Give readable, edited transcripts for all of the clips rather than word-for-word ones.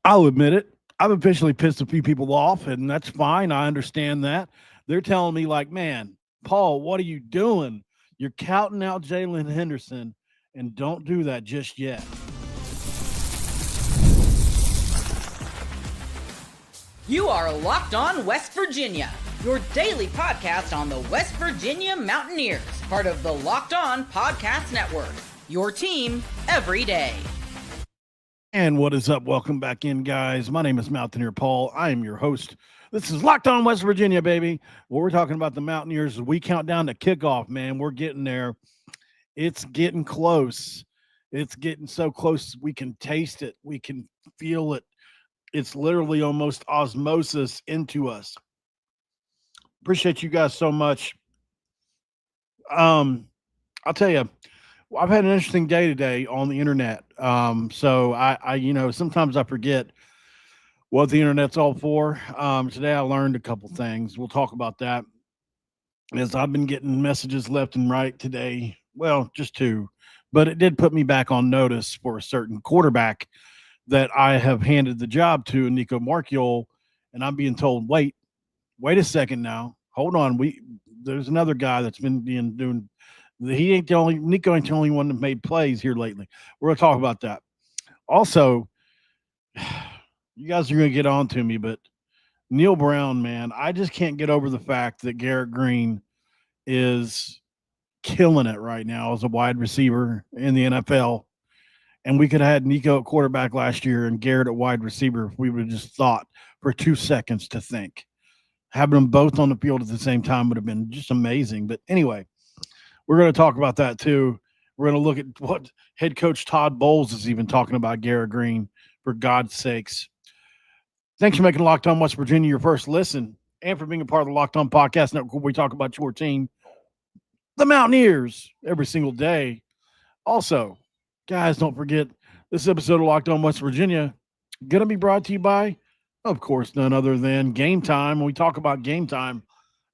I'll admit it. I've officially pissed a few people off, and that's fine. I understand that. They're telling me, like, man, Paul, what are you doing? You're counting out Jaylen Henderson, and don't do that just yet. You are Locked On West Virginia, your daily podcast on the West Virginia Mountaineers, part of the Locked On Podcast Network, your team every day. And what is up? Welcome back in, guys. My name is Mountaineer Paul. I am your host. This is Locked On West Virginia, baby. What we're talking about the Mountaineers as we count down to kickoff, man. We're getting there. It's getting close. It's getting so close we can taste it. We can feel it. It's literally almost osmosis into us. Appreciate you guys so much. I'll tell you, I've had an interesting day today on the internet. So I sometimes I forget what the internet's all for. Today I learned a couple things. We'll talk about that. As I've been getting messages left and right today. Well, just two, but it did put me back on notice for a certain quarterback that I have handed the job to, Nicco Marchiol, and I'm being told, wait a second now, hold on. There's another guy that's been doing. He ain't the only Nicco ain't the only one that made plays here lately. We're gonna talk about that. Also, you guys are gonna get on to me, but Neil Brown, man, I just can't get over the fact that Garrett Greene is killing it right now as a wide receiver in the NFL. And we could have had Nicco at quarterback last year and Garrett at wide receiver if we would have just thought for 2 seconds to think. Having them both on the field at the same time would have been just amazing. But anyway, we're going to talk about that too. We're going to look at what head coach Todd Bowles is even talking about Garrett Greene, for God's sakes. Thanks for making Locked On West Virginia your first listen and for being a part of the Locked On Podcast Network, where we talk about your team, the Mountaineers, every single day. Also, guys, don't forget, this episode of Locked On West Virginia going to be brought to you by, of course, none other than Game Time. We talk about Game Time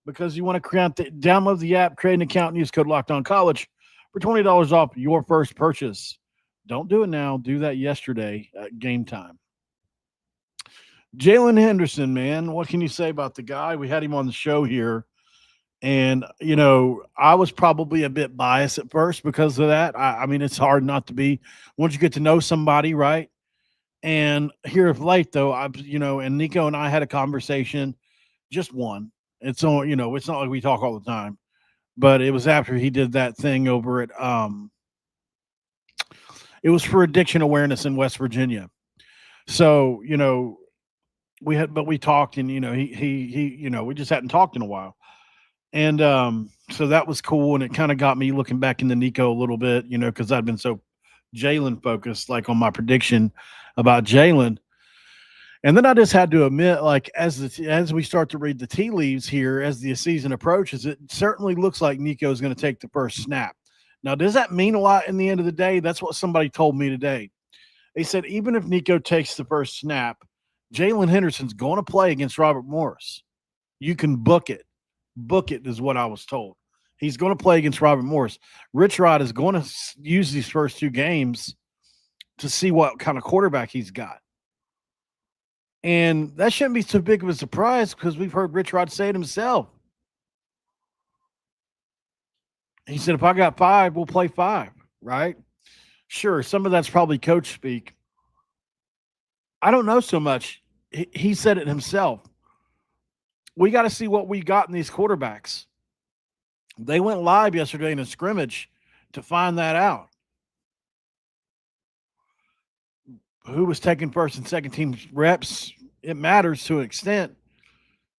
because you want to download the app, create an account, and use code Locked On College for $20 off your first purchase. Don't do it now. Do that yesterday at Game Time. Jaylen Henderson, man, what can you say about the guy? We had him on the show here. And, I was probably a bit biased at first because of that. I mean, it's hard not to be once you get to know somebody, right? And here of late, though, and Nicco and I had a conversation, just one. It's on, it's not like we talk all the time, but it was after he did that thing over at, it was for addiction awareness in West Virginia. So, we talked and, we just hadn't talked in a while. And so that was cool. And it kind of got me looking back into Nicco a little bit, because I'd been so Jaylen focused, like on my prediction about Jaylen. And then I just had to admit, like, as we start to read the tea leaves here, as the season approaches, it certainly looks like Nicco is going to take the first snap. Now, does that mean a lot in the end of the day? That's what somebody told me today. They said, even if Nicco takes the first snap, Jaylen Henderson's going to play against Robert Morris. You can book it. Book it is what I was told. He's going to play against Robert Morris. Rich Rod is going to use these first 2 games to see what kind of quarterback he's got. And that shouldn't be so big of a surprise because we've heard Rich Rod say it himself. He said, if I got 5, we'll play 5, right? Sure, some of that's probably coach speak. I don't know so much. He said it himself. We got to see what we got in these quarterbacks. They went live yesterday in a scrimmage to find that out. Who was taking first and second team reps? It matters to an extent.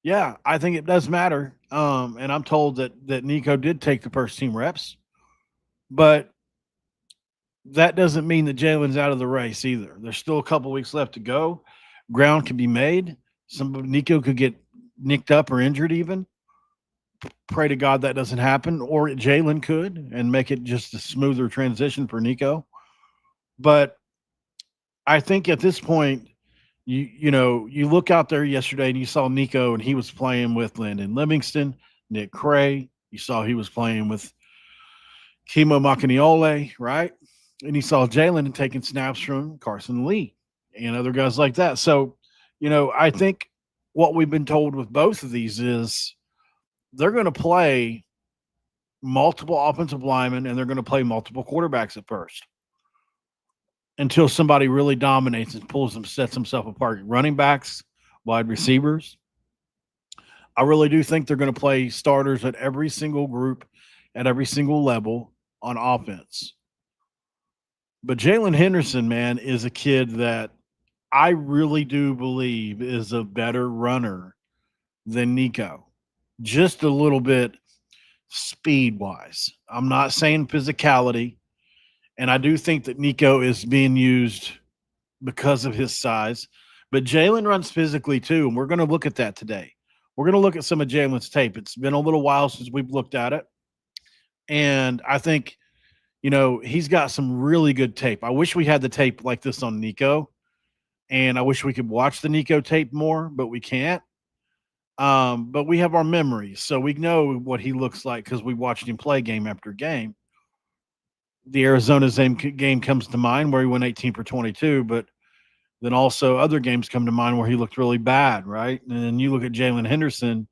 Yeah, I think it does matter. And I'm told that Nicco did take the first team reps. But that doesn't mean that Jaylen's out of the race either. There's still a couple weeks left to go. Ground can be made. Nicco could get nicked up or injured even. Pray to God that doesn't happen. Or Jaylen could and make it just a smoother transition for Nicco. But I think at this point, you look out there yesterday and you saw Nicco and he was playing with Landon Livingston, Nick Cray. You saw he was playing with Nicco Marchiol, right? And you saw Jaylen taking snaps from Carson Lee. and other guys like that. So, I think what we've been told with both of these is they're going to play multiple offensive linemen and they're going to play multiple quarterbacks at first until somebody really dominates and pulls them, sets himself apart. Running backs, wide receivers. I really do think they're going to play starters at every single group, at every single level on offense. But Jaylen Henderson, man, is a kid that I really do believe is a better runner than Nicco. Just a little bit speed wise. I'm not saying physicality. And I do think that Nicco is being used because of his size. But Jaylen runs physically too. And we're going to look at that today. We're going to look at some of Jaylen's tape. It's been a little while since we've looked at it. And I think, he's got some really good tape. I wish we had the tape like this on Nicco. And I wish we could watch the Nicco tape more, but we can't. But we have our memories. So we know what he looks like because we watched him play game after game. The Arizona game comes to mind where he went 18 for 22, but then also other games come to mind where he looked really bad, right? And then you look at Jaylen Henderson,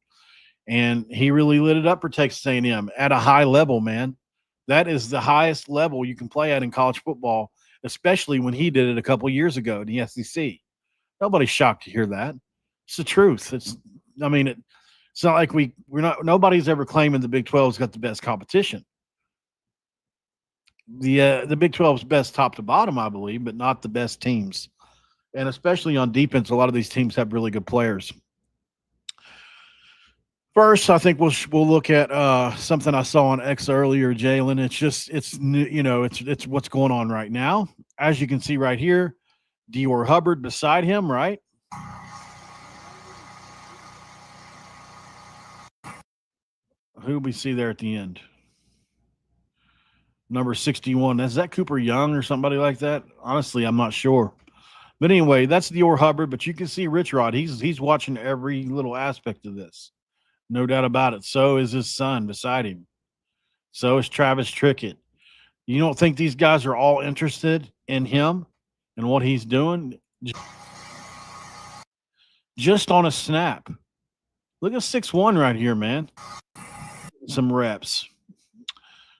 and he really lit it up for Texas A&M at a high level, man. That is the highest level you can play at in college football, especially when he did it a couple of years ago in the SEC. Nobody's shocked to hear that. It's the truth. It's not like nobody's ever claiming the Big 12's got the best competition. The Big 12's best top to bottom, I believe, but not the best teams. And especially on defense, a lot of these teams have really good players. First, I think we'll look at something I saw on X earlier, Jaylen. It's what's going on right now. As you can see right here, Dior Hubbard beside him, right? Who we see there at the end? Number 61. Is that Cooper Young or somebody like that? Honestly, I'm not sure. But anyway, that's Dior Hubbard. But you can see Rich Rod. He's watching every little aspect of this. No doubt about it. So is his son beside him. So is Travis Trickett. You don't think these guys are all interested in him and what he's doing? Just on a snap. Look at 6'1" right here, man. Some reps.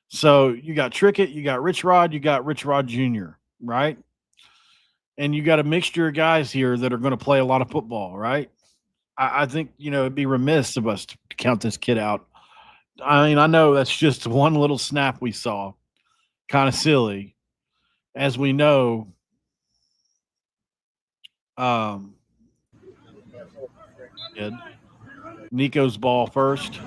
So you got Trickett, you got Rich Rod, you got Rich Rod Jr., right? And you got a mixture of guys here that are going to play a lot of football, right? I think, it'd be remiss of us to count this kid out. I mean, I know that's just one little snap we saw. Kind of silly. As we know, Nicco's ball first.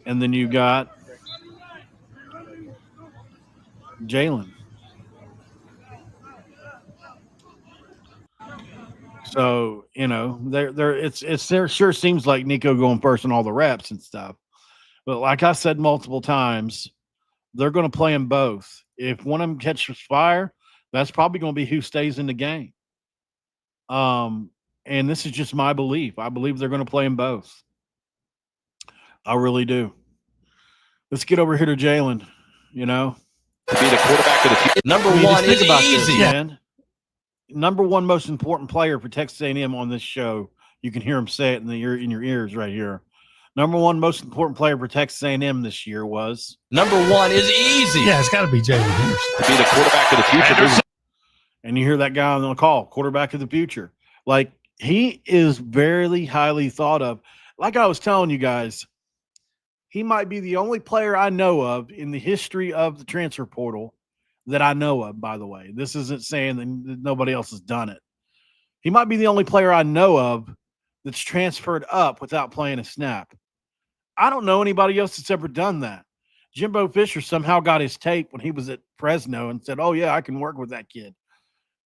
And then you got Jaylen. So, there sure seems like Nicco going first in all the reps and stuff. But like I said multiple times, they're going to play them both. If one of them catches fire, that's probably going to be who stays in the game. And this is just my belief. I believe they're going to play them both. I really do. Let's get over here to Jaylen, To be the quarterback of the future. Number one is easy. Man. Number one most important player for Texas A&M on this show. You can hear him say it in your ears right here. Number one most important player for Texas A&M this year was. Number one is easy. Yeah, it's got to be Jaylen Henderson. To be the quarterback of the future. And you hear that guy on the call, quarterback of the future. Like, he is very highly thought of. Like I was telling you guys, he might be the only player I know of in the history of the transfer portal that I know of, by the way. This isn't saying that nobody else has done it. He might be the only player I know of that's transferred up without playing a snap. I don't know anybody else that's ever done that. Jimbo Fisher somehow got his tape when he was at Fresno and said, oh, yeah, I can work with that kid.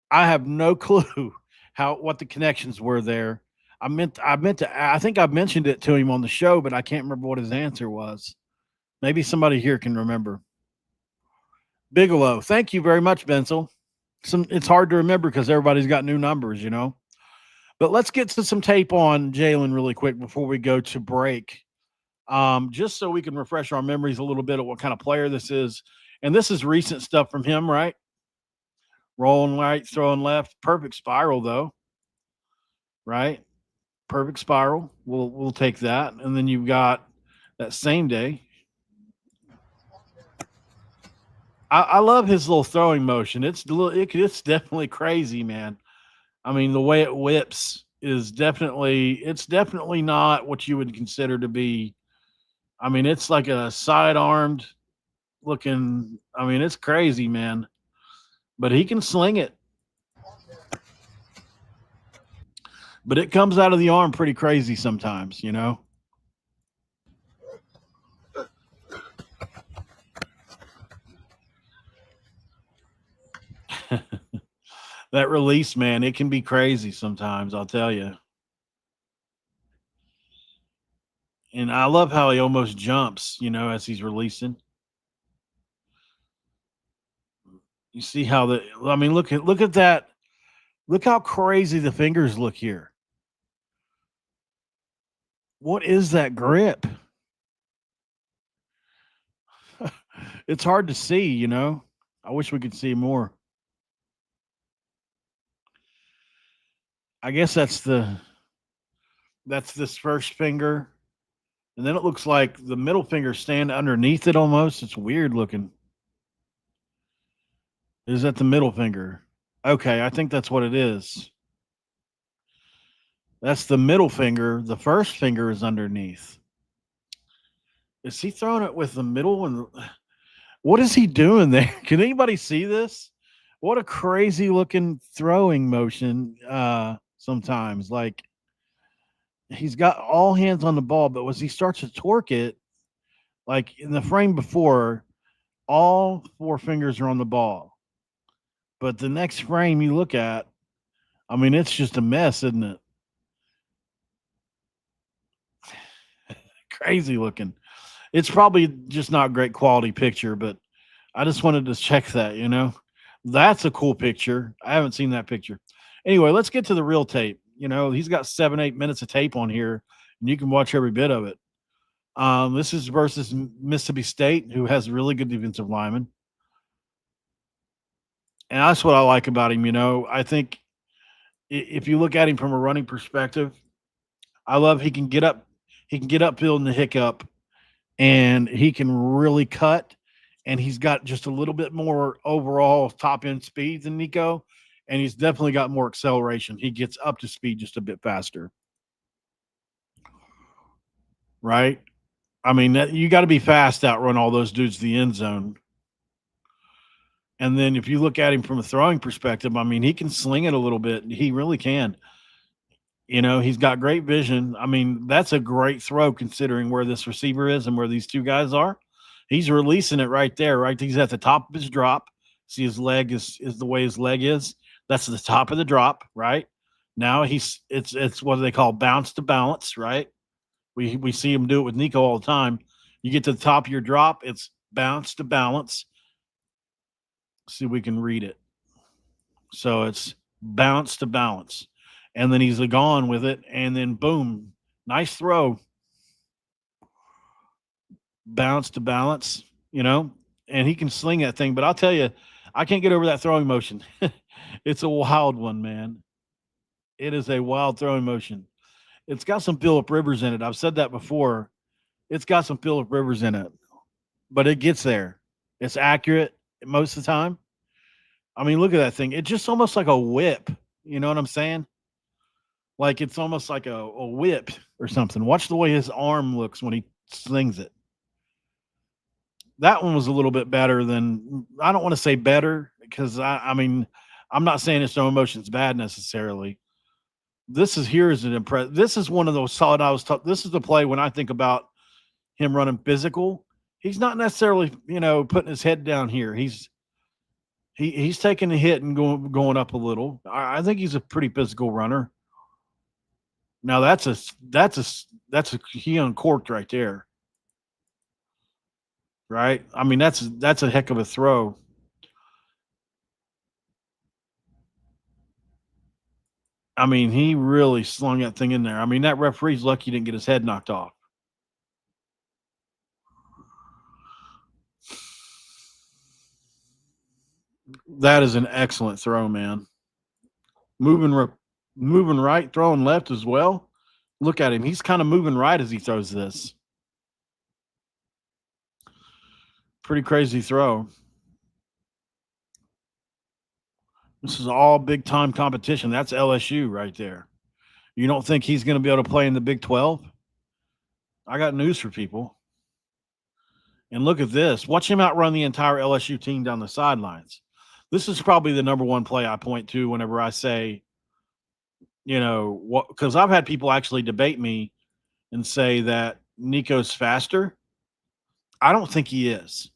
I have no clue what the connections were there. I think I mentioned it to him on the show, but I can't remember what his answer was. Maybe somebody here can remember. Bigelow. Thank you very much, Bensel. It's hard to remember because everybody's got new numbers, But let's get to some tape on Jaylen really quick before we go to break. Just so we can refresh our memories a little bit of what kind of player this is. And this is recent stuff from him, right? Rolling right, throwing left. Perfect spiral, though. Right? Perfect spiral. We'll take that. And then you've got that same day. I love his little throwing motion. It's definitely crazy, man. I mean, the way it whips is definitely not what you would consider to be. I mean, it's like a side-armed looking. I mean, it's crazy, man. But he can sling it. But it comes out of the arm pretty crazy sometimes, you know. That release, man, it can be crazy sometimes, I'll tell you. And I love how he almost jumps, you know, as he's releasing. You see how look at that. Look how crazy the fingers look here. What is that grip? It's hard to see, you know. I wish we could see more. I guess that's this first finger. And then it looks like the middle finger stand underneath it almost. It's weird looking. Is that the middle finger? Okay, I think that's what it is. That's the middle finger. The first finger is underneath. Is he throwing it with the middle? And what is he doing there? Can anybody see this? What a crazy looking throwing motion sometimes. Like, he's got all hands on the ball, but as he starts to torque it, like in the frame before, all four fingers are on the ball. But the next frame you look at, I mean, it's just a mess, isn't it? Crazy looking. It's probably just not a great quality picture, but I just wanted to check that, you know. That's a cool picture. I haven't seen that picture. Anyway, let's get to the real tape. You know, he's got 7-8 minutes of tape on here, and you can watch every bit of it. This is versus Mississippi State, who has really good defensive linemen. And that's what I like about him, you know. I think if you look at him from a running perspective, I love he can get upfield in the hiccup, and he can really cut, and he's got just a little bit more overall top end speed than Nicco, and he's definitely got more acceleration. He gets up to speed just a bit faster. Right? I mean, you got to be fast to outrun all those dudes to the end zone. And then if you look at him from a throwing perspective, I mean, he can sling it a little bit. He really can. You know, he's got great vision. I mean, that's a great throw considering where this receiver is and where these two guys are. He's releasing it right there, right? He's at the top of his drop. See, his leg is the way his leg is. That's the top of the drop, right? Now it's what they call bounce to balance, right? We see him do it with Nicco all the time. You get to the top of your drop, it's bounce to balance. See if we can read it. So it's bounce to balance. And then he's gone with it, and then boom, nice throw. Bounce to balance, you know, and he can sling that thing. But I'll tell you, I can't get over that throwing motion. It's a wild one, man. It is a wild throwing motion. It's got some Phillip Rivers in it. I've said that before. It's got some Phillip Rivers in it, but it gets there. It's accurate most of the time. I mean, look at that thing. It's just almost like a whip. You know what I'm saying? Like it's almost like a whip or something. Watch the way his arm looks when he slings it. That one was a little bit better than, I don't want to say better because I mean, I'm not saying his throwing motion's bad necessarily. This is one of those solid. This is the play when I think about him running physical. He's not necessarily, you know, putting his head down here. He's taking a hit and going up a little. I think he's a pretty physical runner. Now he uncorked right there. Right? I mean, that's a heck of a throw. I mean, he really slung that thing in there. I mean, that referee's lucky he didn't get his head knocked off. That is an excellent throw, man. Moving right, throwing left as well. Look at him. He's kind of moving right as he throws this. Pretty crazy throw. This is all big time competition. That's LSU right there. You don't think he's going to be able to play in the Big 12? I got news for people. And look at this. Watch him outrun the entire LSU team down the sidelines. This is probably the number one play I point to whenever I say, what, because I've had people actually debate me and say that Nicco's faster. I don't think he is.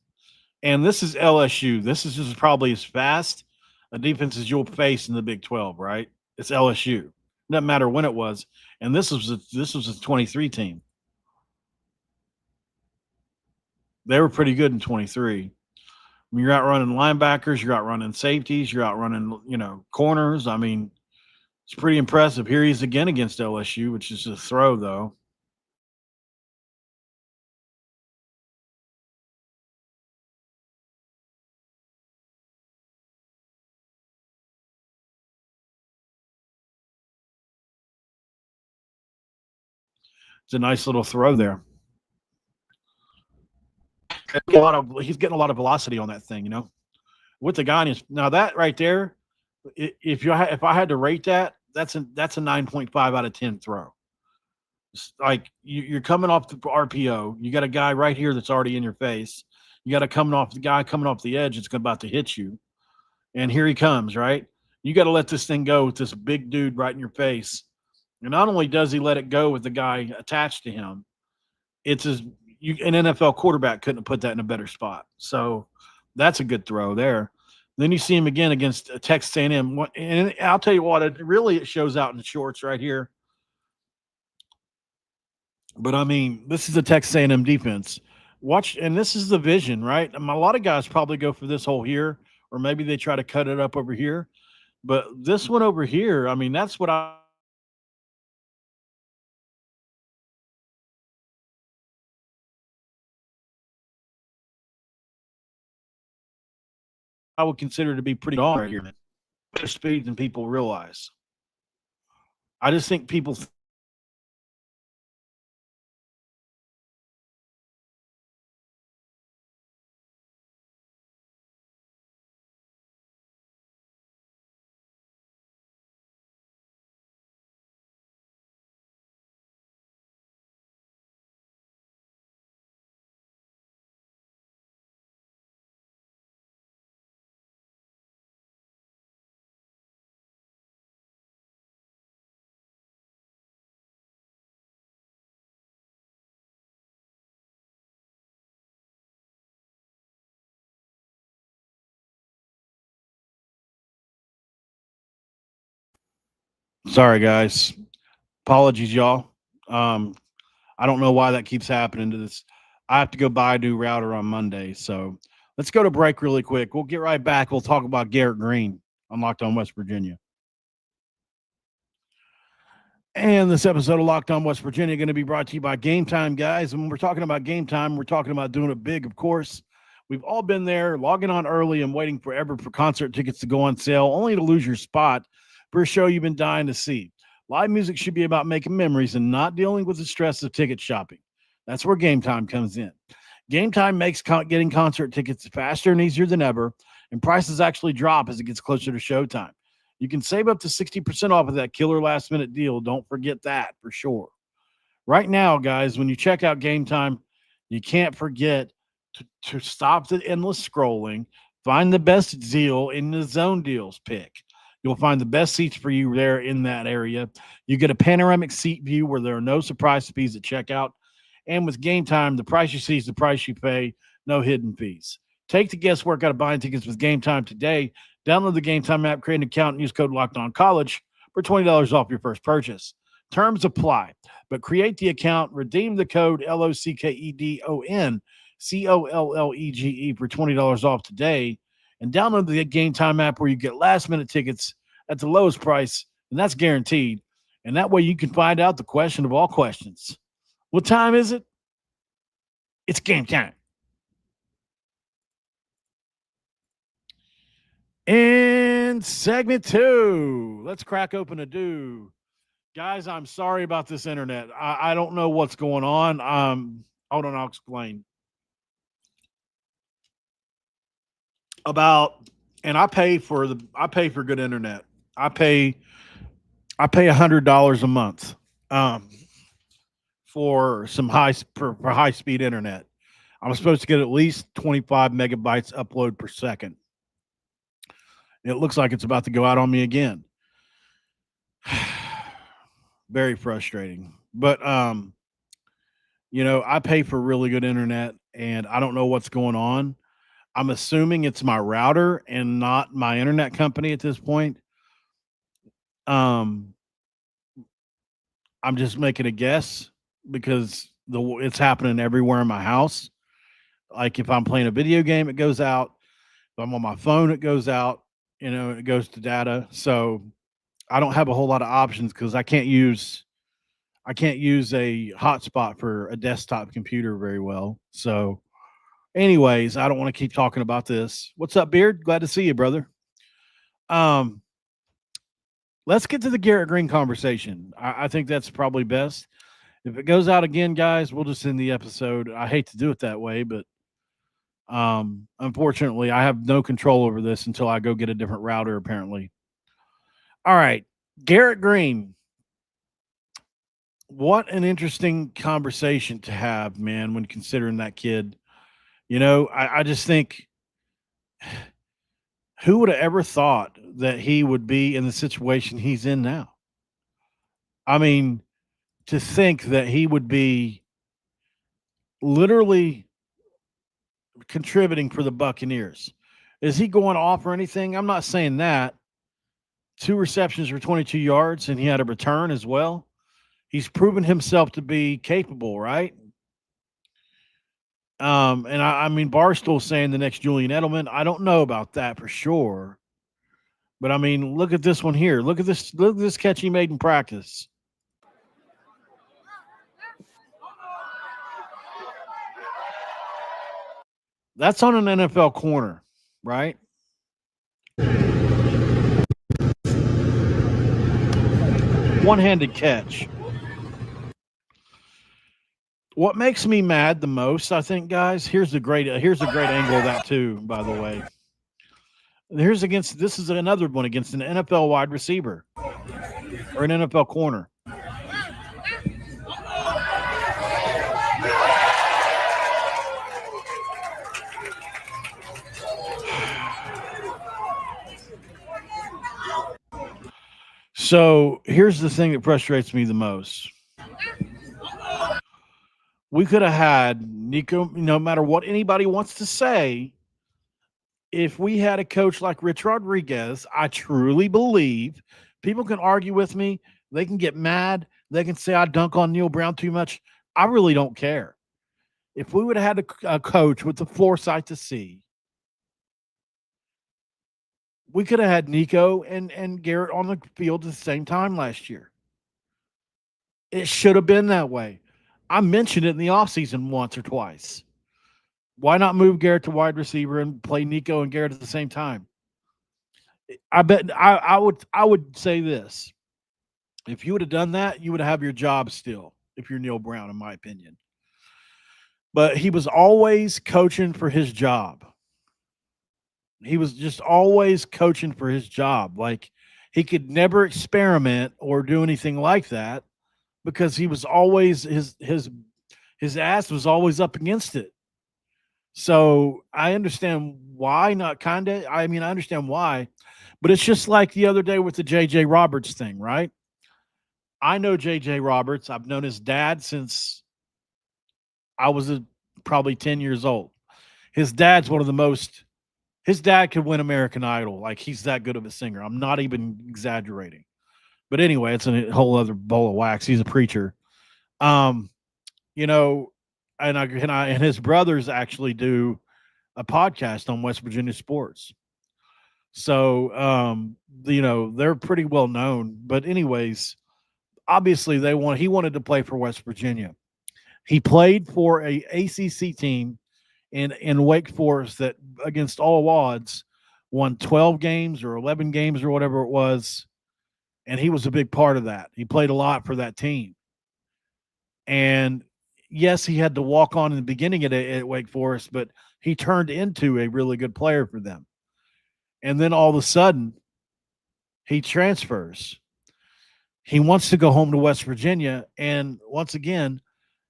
And this is LSU. This is just probably as fast a defense as you'll face in the Big 12, right? It's LSU. Doesn't matter when it was. And this was a 23 team. They were pretty good in 23. I mean, you're outrunning linebackers, you're outrunning safeties, you're outrunning, corners. I mean, it's pretty impressive. Here he is again against LSU, which is a throw, though. It's a nice little throw there. He's getting a lot of velocity on that thing, with the guy. Now that right there, if I had to rate that, that's a 9.5 out of 10 throw. It's like you're coming off the RPO, you got a guy right here that's already in your face. You got the guy coming off the edge that's about to hit you, and here he comes. Right, you got to let this thing go with this big dude right in your face. And not only does he let it go with the guy attached to him, it's an NFL quarterback couldn't have put that in a better spot. So that's a good throw there. Then you see him again against Texas A&M. And I'll tell you what, it shows out in the shorts right here. But, I mean, this is the Texas A&M defense. Watch, and this is the vision, right? A lot of guys probably go for this hole here, or maybe they try to cut it up over here. But this one over here, I mean, that's what I would consider to be pretty darn right here. Better speed than people realize. I just think people sorry guys. Apologies, y'all. I don't know why that keeps happening to this. I have to go buy a new router on Monday. So let's go to break really quick. We'll get right back. We'll talk about Garrett Greene on Locked On West Virginia. And this episode of Locked On West Virginia going to be brought to you by Game Time, guys. And when we're talking about Game Time, we're talking about doing it big, of course. We've all been there, logging on early and waiting forever for concert tickets to go on sale, only to lose your spot for a show you've been dying to see. Live music should be about making memories and not dealing with the stress of ticket shopping. That's where Game Time comes in. Game Time makes getting concert tickets faster and easier than ever, and prices actually drop as it gets closer to showtime. You can save up to 60% off of that killer last-minute deal. Don't forget that for sure. Right now, guys, when you check out Game Time, you can't forget to stop the endless scrolling, find the best deal in the zone deals pick. You'll find the best seats for you there in that area. You get a panoramic seat view where there are no surprise fees at checkout. And with Game Time, the price you see is the price you pay, no hidden fees. Take the guesswork out of buying tickets with Game Time today. Download the Game Time app, create an account, and use code LOCKEDONCollege for $20 off your first purchase. Terms apply, but create the account, redeem the code LOCKEDONCOLLEGE for $20 off today, and download the Game Time app where you get last-minute tickets at the lowest price, and that's guaranteed. And that way you can find out the question of all questions. What time is it? It's game time. In segment 2, let's crack open a do. Guys, I'm sorry about this internet. I don't know what's going on. Hold on, I'll explain. And I pay for good internet. I pay $100 a month for some high speed internet. I'm supposed to get at least 25 megabytes upload per second. It looks like it's about to go out on me again. Very frustrating. But I pay for really good internet and I don't know what's going on. I'm assuming it's my router and not my internet company at this point. I'm just making a guess because it's happening everywhere in my house. Like if I'm playing a video game, it goes out. If I'm on my phone, it goes out. It goes to data. So I don't have a whole lot of options because I can't use a hotspot for a desktop computer very well. So anyways, I don't want to keep talking about this. What's up, Beard? Glad to see you, brother. Let's get to the Garrett Greene conversation. I think that's probably best. If it goes out again, guys, we'll just end the episode. I hate to do it that way, but unfortunately, I have no control over this until I go get a different router, apparently. All right, Garrett Greene. What an interesting conversation to have, man, when considering that kid. I just think who would have ever thought that he would be in the situation he's in now? I mean, to think that he would be literally contributing for the Buccaneers. Is he going off or anything? I'm not saying that. 2 receptions for 22 yards, and he had a return as well. He's proven himself to be capable, right? And I mean, Barstool's saying the next Julian Edelman. I don't know about that for sure. But I mean, look at this one here. Look at this catch he made in practice. That's on an NFL corner, right? One-handed catch. What makes me mad the most, I think, guys, here's a great angle of that too, by the way. This is another one against an NFL wide receiver or an NFL corner. So here's the thing that frustrates me the most. We could have had Nicco, no matter what anybody wants to say, if we had a coach like Rich Rodriguez, I truly believe people can argue with me. They can get mad. They can say I dunk on Neil Brown too much. I really don't care. If we would have had a coach with the foresight to see, we could have had Nicco and Garrett on the field at the same time last year. It should have been that way. I mentioned it in the offseason once or twice. Why not move Garrett to wide receiver and play Nicco and Garrett at the same time? I bet I would say this. If you would have done that, you would have your job still, if you're Neil Brown, in my opinion. But he was always coaching for his job. He was just always coaching for his job. Like, he could never experiment or do anything like that because he was always his ass was always up against it. So I understand why, I understand why, but it's just like the other day with the JJ Roberts thing, right? I know JJ Roberts. I've known his dad since I was probably 10 years old. His dad's his dad could win American Idol. Like, he's that good of a singer. I'm not even exaggerating. But anyway, it's a whole other bowl of wax. He's a preacher. And his brothers actually do a podcast on West Virginia sports. So, they're pretty well known. But anyways, obviously he wanted to play for West Virginia. He played for a ACC team in Wake Forest that, against all odds, won 12 games or 11 games or whatever it was, and he was a big part of that. He played a lot for that team. And yes, he had to walk on in the beginning at Wake Forest, but he turned into a really good player for them. And then all of a sudden, he transfers. He wants to go home to West Virginia. And once again,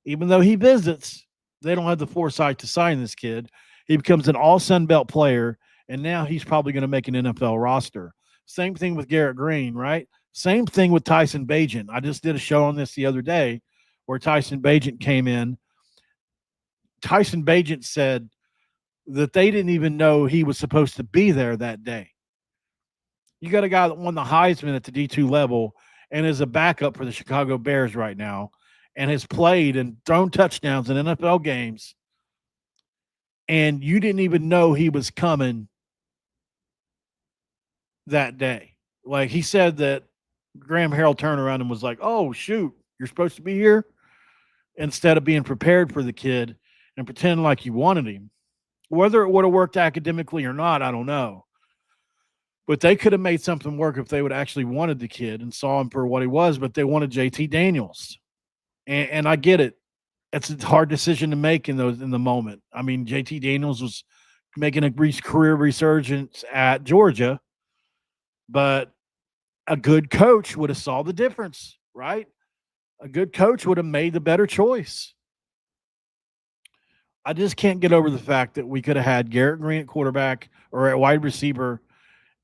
even though he visits, they don't have the foresight to sign this kid. He becomes an all Sun Belt player, and now he's probably going to make an NFL roster. Same thing with Garrett Greene, right? Same thing with Tyson Bagent. I just did a show on this the other day where Tyson Bagent came in. Tyson Bagent said that they didn't even know he was supposed to be there that day. You got a guy that won the Heisman at the D2 level and is a backup for the Chicago Bears right now and has played and thrown touchdowns in NFL games, and you didn't even know he was coming that day. Like, he said that Graham Harrell turned around and was like, oh, shoot, you're supposed to be here? Instead of being prepared for the kid and pretending like you wanted him. Whether it would have worked academically or not, I don't know. But they could have made something work if they would actually wanted the kid and saw him for what he was, but they wanted JT Daniels. And I get it. It's a hard decision to make in the moment. I mean, JT Daniels was making a career resurgence at Georgia, but a good coach would have saw the difference, right? A good coach would have made the better choice. I just can't get over the fact that we could have had Garrett Greene at quarterback or at wide receiver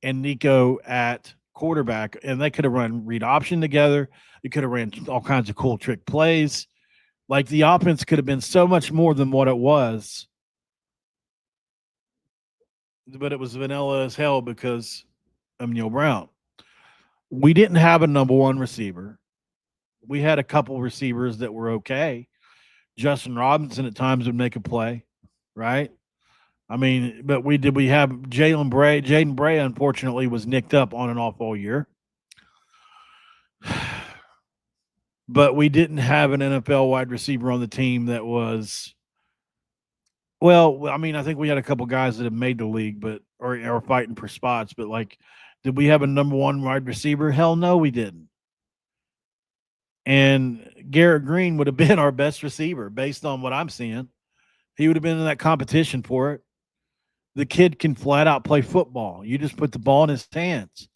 and Nicco at quarterback, and they could have run read option together. They could have ran all kinds of cool trick plays. Like, the offense could have been so much more than what it was. But it was vanilla as hell because of Neil Brown. We didn't have a number one receiver. We had a couple receivers that were okay. Justin Robinson at times would make a play, right? I mean, but we have Jayden Bray. Jaden Bray, unfortunately, was nicked up on and off all year. But we didn't have an NFL wide receiver on the team that was, well, I mean, I think we had a couple guys that have made the league, but or fighting for spots. But, like, did we have a number one wide receiver? Hell no, we didn't. And Garrett Greene would have been our best receiver based on what I'm seeing. He would have been in that competition for it. The kid can flat out play football. You just put the ball in his hands.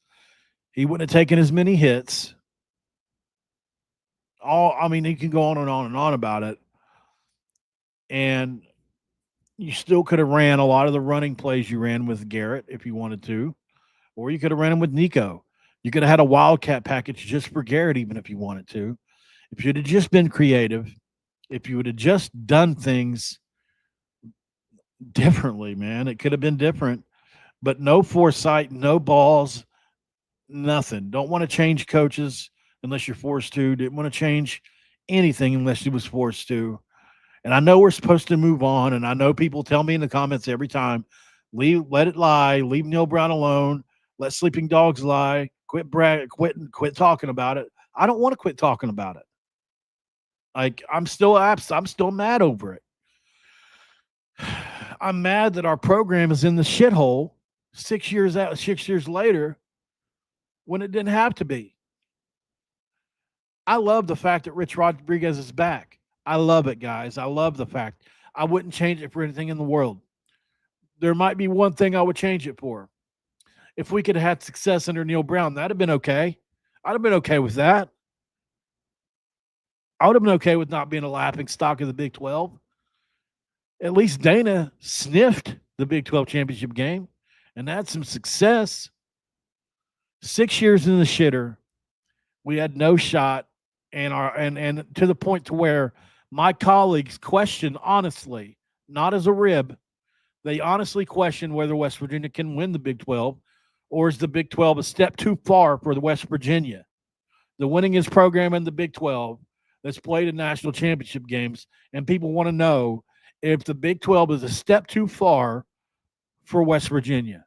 He wouldn't have taken as many hits. I mean, he can go on and on and on about it. And you still could have ran a lot of the running plays you ran with Garrett if you wanted to, or you could have ran them with Nicco. You could have had a wildcat package just for Garrett, even if you wanted to. If you'd have just been creative, if you would have just done things differently, man, it could have been different. But no foresight, no balls, nothing. Don't want to change coaches unless you're forced to. Didn't want to change anything unless you was forced to. And I know we're supposed to move on, and I know people tell me in the comments every time, let it lie, leave Neil Brown alone, let sleeping dogs lie, quit talking about it. I don't want to quit talking about it. Like, I'm still mad over it. I'm mad that our program is in the shithole 6 years later when it didn't have to be. I love the fact that Rich Rodriguez is back. I love it, guys. I love the fact. I wouldn't change it for anything in the world. There might be one thing I would change it for. If we could have had success under Neil Brown, that'd have been okay. I'd have been okay with that. I would have been okay with not being a laughing stock of the Big 12. At least Dana sniffed the Big 12 championship game and had some success. 6 years in the shitter, we had no shot, and to the point to where my colleagues question honestly, not as a rib, they honestly question whether West Virginia can win the Big 12, or is the Big 12 a step too far for the West Virginia, the winningest program in the Big 12 that's played in national championship games, and people want to know if the Big 12 is a step too far for West Virginia.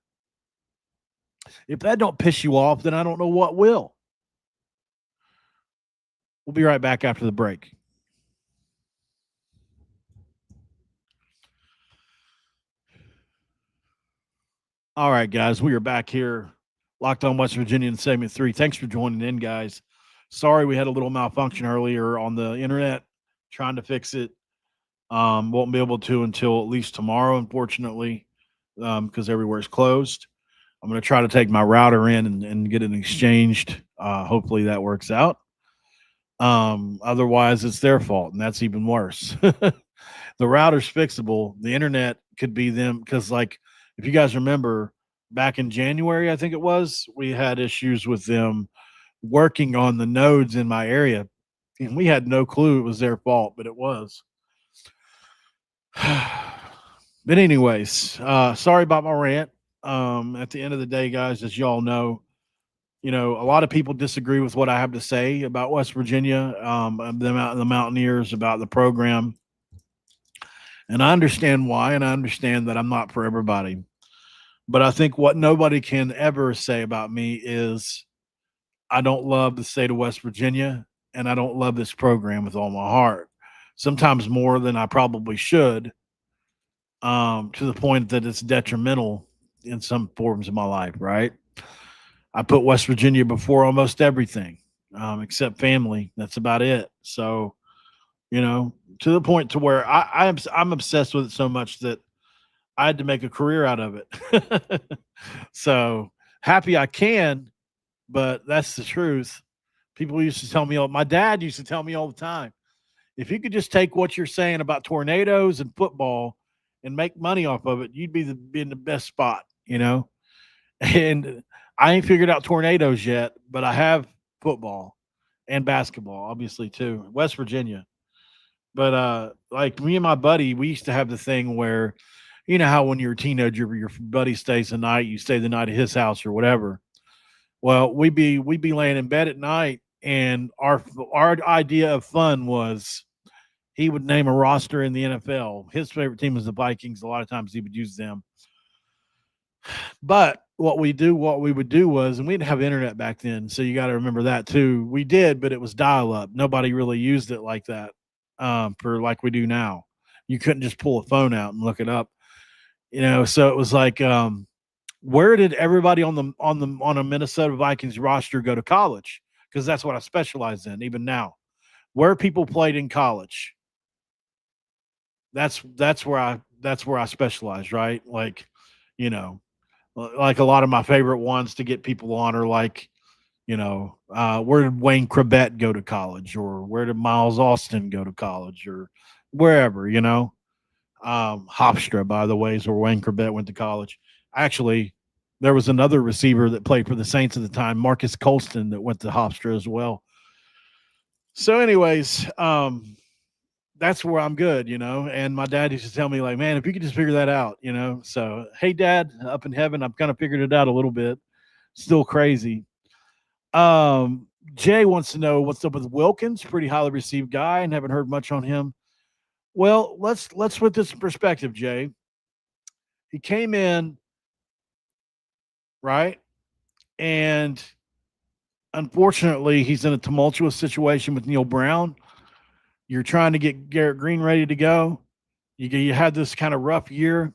If that don't piss you off, then I don't know what will. We'll be right back after the break. All right, guys, we are back here, Locked On West Virginia in segment 3. Thanks for joining in, guys. Sorry we had a little malfunction earlier on the internet, trying to fix it. Won't be able to until at least tomorrow, unfortunately, because everywhere's closed. I'm going to try to take my router in and get it exchanged. Hopefully that works out. Otherwise, it's their fault, and that's even worse. The router's fixable. The internet could be them because, like, if you guys remember, back in January, I think it was, we had issues with them working on the nodes in my area, and we had no clue it was their fault, but it was. But anyways, sorry about my rant. At the end of the day, guys, as y'all know, a lot of people disagree with what I have to say about West Virginia, the Mountaineers, about the program. And I understand why, and I understand that I'm not for everybody. But I think what nobody can ever say about me is I don't love the state of West Virginia, and I don't love this program with all my heart. Sometimes more than I probably should, to the point that it's detrimental in some forms of my life, right? I put West Virginia before almost everything, except family. That's about it. So, to the point to where I'm obsessed with it so much that I had to make a career out of it. So happy I can, but that's the truth. People used to tell me, my dad used to tell me all the time, if you could just take what you're saying about tornadoes and football and make money off of it, you'd be in the best spot, And I ain't figured out tornadoes yet, but I have football and basketball, obviously, too. West Virginia. But like me and my buddy, we used to have the thing where, how when you're a teenager, your buddy stays the night, you stay the night at his house or whatever. Well, we'd be laying in bed at night, and our idea of fun was he would name a roster in the NFL. His favorite team was the Vikings. A lot of times he would use them. But what we would do was, and we didn't have internet back then, so you got to remember that too. We did, but it was dial up. Nobody really used it like that, for like we do now. You couldn't just pull a phone out and look it up, So it was like, where did everybody on a Minnesota Vikings roster go to college? Because that's what I specialize in, even now. Where people played in college. That's where I specialize, right? Like, like a lot of my favorite ones to get people on are like, where did Wayne Krebet go to college, or where did Miles Austin go to college, or wherever, Hofstra, by the way, is where Wayne Krebet went to college. Actually, there was another receiver that played for the Saints at the time, Marcus Colston, that went to Hofstra as well. So anyways, that's where I'm good, and my dad used to tell me, like, man, if you could just figure that out, So, hey, Dad, up in heaven, I've kind of figured it out a little bit. Still crazy. Jay wants to know what's up with Wilkins, pretty highly received guy, and haven't heard much on him. Well, let's put this in perspective, Jay. He came in, right? And unfortunately, he's in a tumultuous situation with Neil Brown. You're trying to get Garrett Greene ready to go. You had this kind of rough year,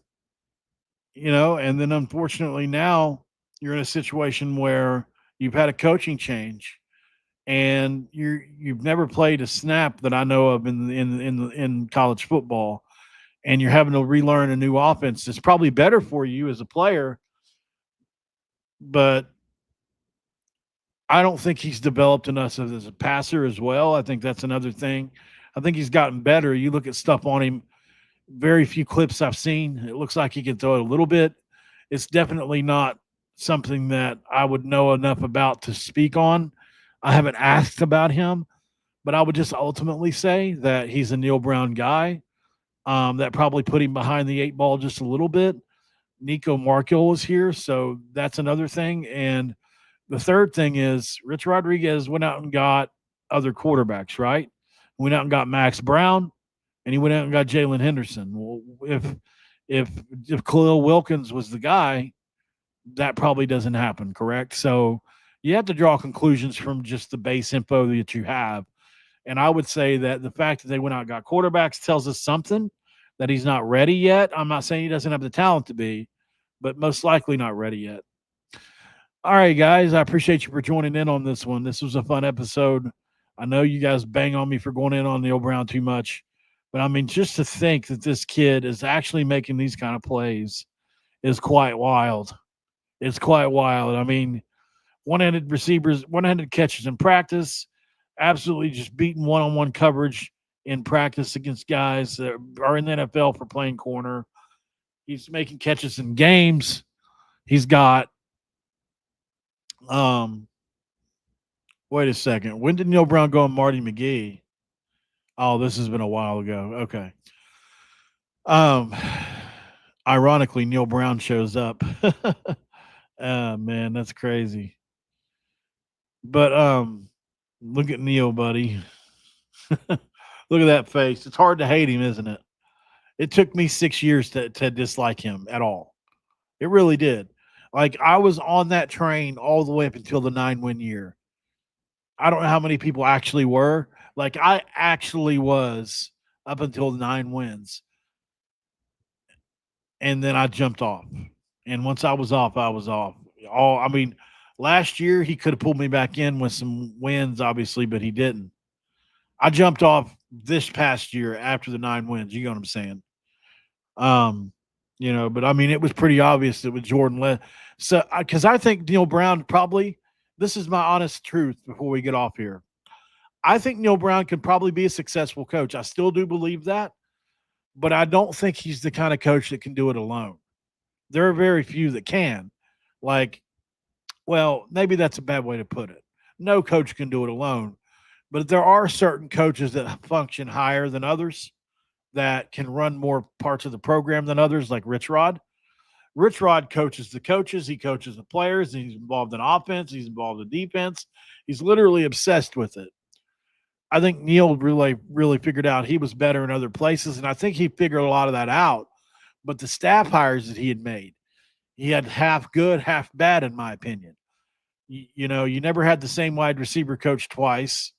and then unfortunately now you're in a situation where you've had a coaching change, and you've never played a snap that I know of in college football, and you're having to relearn a new offense. It's probably better for you as a player, but I don't think he's developed enough as a passer as well. I think that's another thing. I think he's gotten better. You look at stuff on him, very few clips I've seen. It looks like he can throw it a little bit. It's definitely not something that I would know enough about to speak on. I haven't asked about him, but I would just ultimately say that he's a Neil Brown guy. That probably put him behind the 8 ball just a little bit. Nicco Marchiol is here, so that's another thing. And the third thing is Rich Rodriguez went out and got other quarterbacks, right? Went out and got Max Brown, and he went out and got Jaylen Henderson. Well, if Khalil Wilkins was the guy, that probably doesn't happen, correct? So you have to draw conclusions from just the base info that you have. And I would say that the fact that they went out and got quarterbacks tells us something, that he's not ready yet. I'm not saying he doesn't have the talent to be, but most likely not ready yet. All right, guys, I appreciate you for joining in on this one. This was a fun episode. I know you guys bang on me for going in on Neil Brown too much, but I mean, just to think that this kid is actually making these kind of plays is quite wild. It's quite wild. I mean, one-handed receivers, one-handed catches in practice, absolutely just beating one-on-one coverage in practice against guys that are in the NFL for playing corner. He's making catches in games. He's got wait a second. When did Neil Brown go on Marty McGee? Oh, this has been a while ago. Okay. Um Ironically, Neil Brown shows up. Man, that's crazy. But look at Neil, buddy. Look at that face. It's hard to hate him, isn't it? It took me 6 years to dislike him at all. It really did. Like, I was on that train all the way up until the 9-win year. I don't know how many people actually were. Like, I actually was up until 9 wins. And then I jumped off. And once I was off, I was off. I mean, last year he could have pulled me back in with some wins, obviously, but he didn't. I jumped off this past year after the 9 wins. You know what I'm saying? But I mean, it was pretty obvious that with Jordan so because I think Neil Brown probably, this is my honest truth before we get off here. I think Neil Brown could probably be a successful coach. I still do believe that, but I don't think he's the kind of coach that can do it alone. There are very few that can. Like, well, maybe that's a bad way to put it. No coach can do it alone, but there are certain coaches that function higher than others, that can run more parts of the program than others, like Rich Rod. Rich Rod coaches the coaches, he coaches the players, he's involved in offense, he's involved in defense. He's literally obsessed with it. I think Neil really figured out he was better in other places, and I think he figured a lot of that out. But the staff hires that he had made, he had half good, half bad, in my opinion. You never had the same wide receiver coach twice.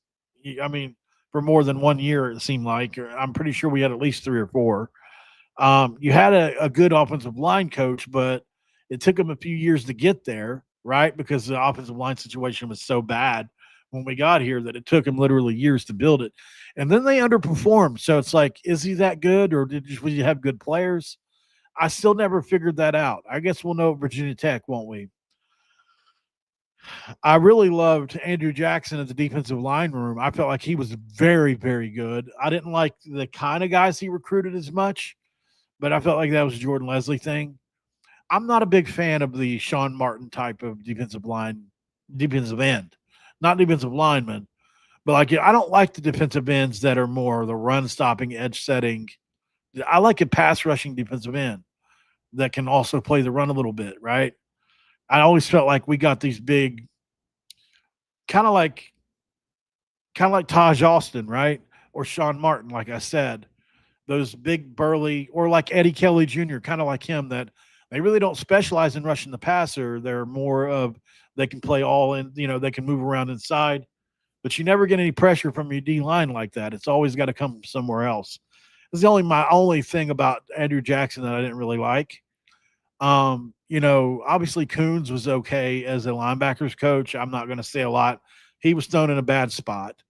I mean, for more than 1 year, it seemed like. I'm pretty sure we had at least 3 or 4. You had a good offensive line coach, but it took him a few years to get there, right? Because the offensive line situation was so bad when we got here that it took him literally years to build it. And then they underperformed. So it's like, is he that good, or did you have good players? I still never figured that out. I guess we'll know at Virginia Tech, won't we? I really loved Andrew Jackson at the defensive line room. I felt like he was very, very good. I didn't like the kind of guys he recruited as much, but I felt like that was a Jordan Leslie thing. I'm not a big fan of the Sean Martin type of defensive end, not defensive lineman, but like, I don't like the defensive ends that are more the run stopping, edge setting. I like a pass rushing defensive end that can also play the run a little bit, right? I always felt like we got these big, kind of like Taj Austin, right? Or Sean Martin, like I said, those big burly, or like Eddie Kelly Jr., kind of like him, that they really don't specialize in rushing the passer. They're more of, they can play all in, they can move around inside, but you never get any pressure from your D line like that. It's always got to come from somewhere else. It's my only thing about Andrew Jackson that I didn't really like. Obviously Coons was okay as a linebackers coach. I'm not going to say a lot. He was thrown in a bad spot.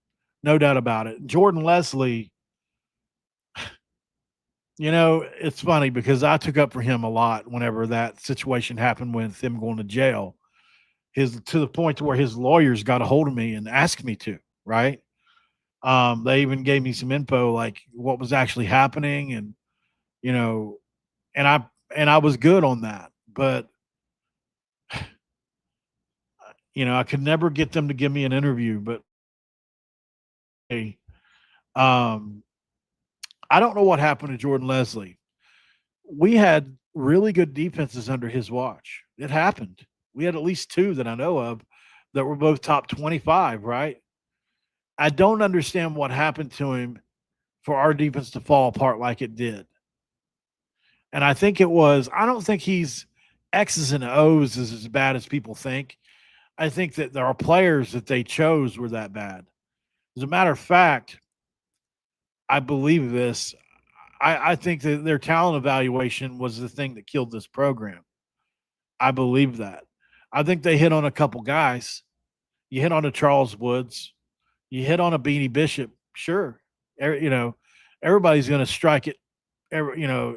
No doubt about it. Jordan Leslie, it's funny because I took up for him a lot whenever that situation happened with him going to jail. To the point to where his lawyers got a hold of me and asked me to, right? They even gave me some info, like what was actually happening, and I was good on that, but I could never get them to give me an interview. But hey, I don't know what happened to Jordan Leslie. We had really good defenses under his watch. It happened. We had at least 2 that I know of that were both top 25, right? I don't understand what happened to him for our defense to fall apart like it did. And I think I don't think he's X's and O's is as bad as people think. I think that there are players that they chose were that bad. As a matter of fact, I believe this. I think that their talent evaluation was the thing that killed this program. I believe that. I think they hit on a couple guys. You hit on a Charles Woods. You hit on a Beanie Bishop. Sure. Everybody's going to strike it. Everybody's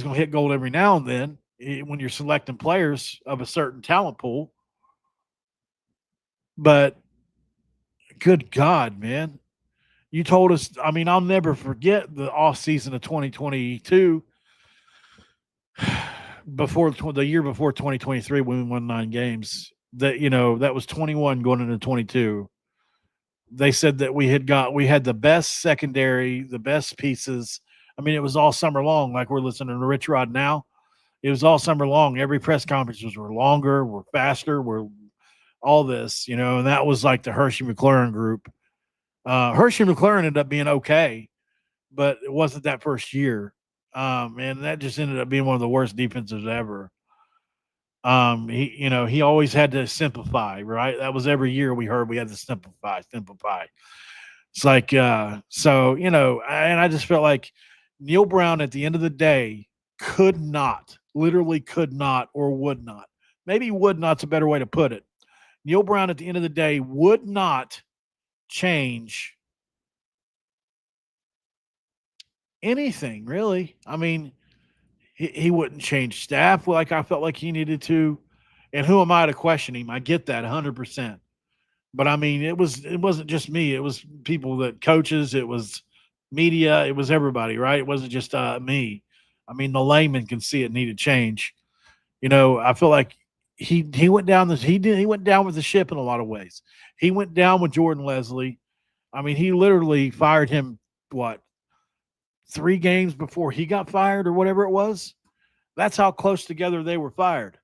going to hit gold every now and then when you're selecting players of a certain talent pool. But good God, man. You told us, I mean, I'll never forget the off season of 2022 before the year before 2023 when we won 9 games. That was 21 going into 22. They said that we had the best secondary, the best pieces. I mean, it was all summer long, like we're listening to Rich Rod now. It was all summer long. Every press conferences were longer, were faster, were all this, and that was like the Hershey McLaurin group. Hershey McLaurin ended up being okay, but it wasn't that first year. And that just ended up being one of the worst defenses ever. He always had to simplify, right? That was every year we heard we had to simplify. It's like, and I just felt like Neil Brown at the end of the day literally could not, or would not. Maybe would not's a better way to put it. Neil Brown at the end of the day would not change anything, really. I mean, he wouldn't change staff like I felt like he needed to. And who am I to question him? I get that 100%. But I mean, it wasn't just me. It was people that coaches, it was media, it was everybody, right? It wasn't just me. I mean, the layman can see it needed change. I feel like he went down he went down with the ship in a lot of ways. He went down with Jordan Leslie. I mean, he literally fired him 3 games before he got fired or whatever it was. That's how close together they were fired.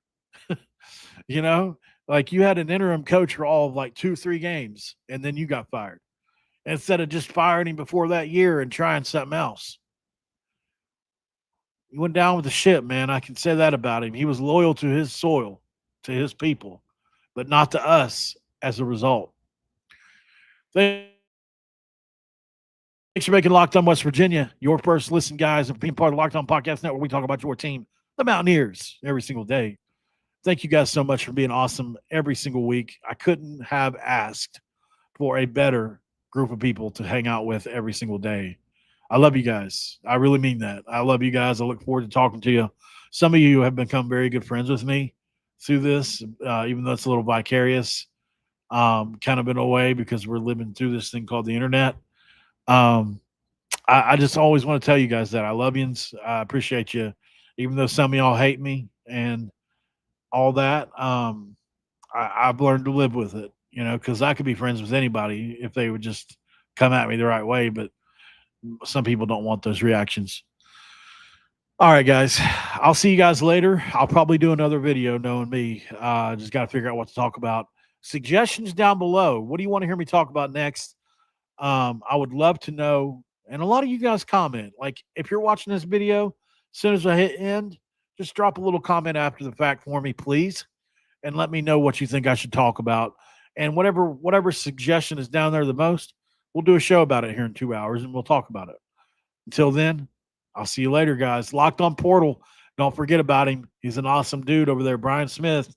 Like you had an interim coach for all of like 2-3 games and then you got fired instead of just firing him before that year and trying something else. He went down with the ship, man. I can say that about him. He was loyal to his soil, to his people, but not to us as a result. Thanks for making Locked On West Virginia your first listen, guys, and being part of the Locked On Podcast Network. We talk about your team, the Mountaineers, every single day. Thank you guys so much for being awesome every single week. I couldn't have asked for a better group of people to hang out with every single day. I love you guys. I really mean that. I love you guys. I look forward to talking to you. Some of you have become very good friends with me through this, even though it's a little vicarious, kind of in a way because we're living through this thing called the internet. I just always want to tell you guys that I love you. I appreciate you, even though some of y'all hate me and all that. I've learned to live with it, because I could be friends with anybody if they would just come at me the right way. But some people don't want those reactions. All right, guys. I'll see you guys later. I'll probably do another video, knowing me. Just got to figure out what to talk about. Suggestions down below. What do you want to hear me talk about next? I would love to know. And a lot of you guys comment. Like, if you're watching this video, as soon as I hit end, just drop a little comment after the fact for me, please. And let me know what you think I should talk about. And whatever suggestion is down there the most, we'll do a show about it here in 2 hours, and we'll talk about it. Until then, I'll see you later, guys. Locked On Portal. Don't forget about him. He's an awesome dude over there. Brian Smith.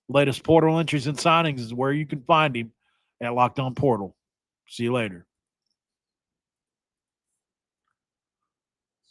Latest portal entries and signings is where you can find him at Locked On Portal. See you later.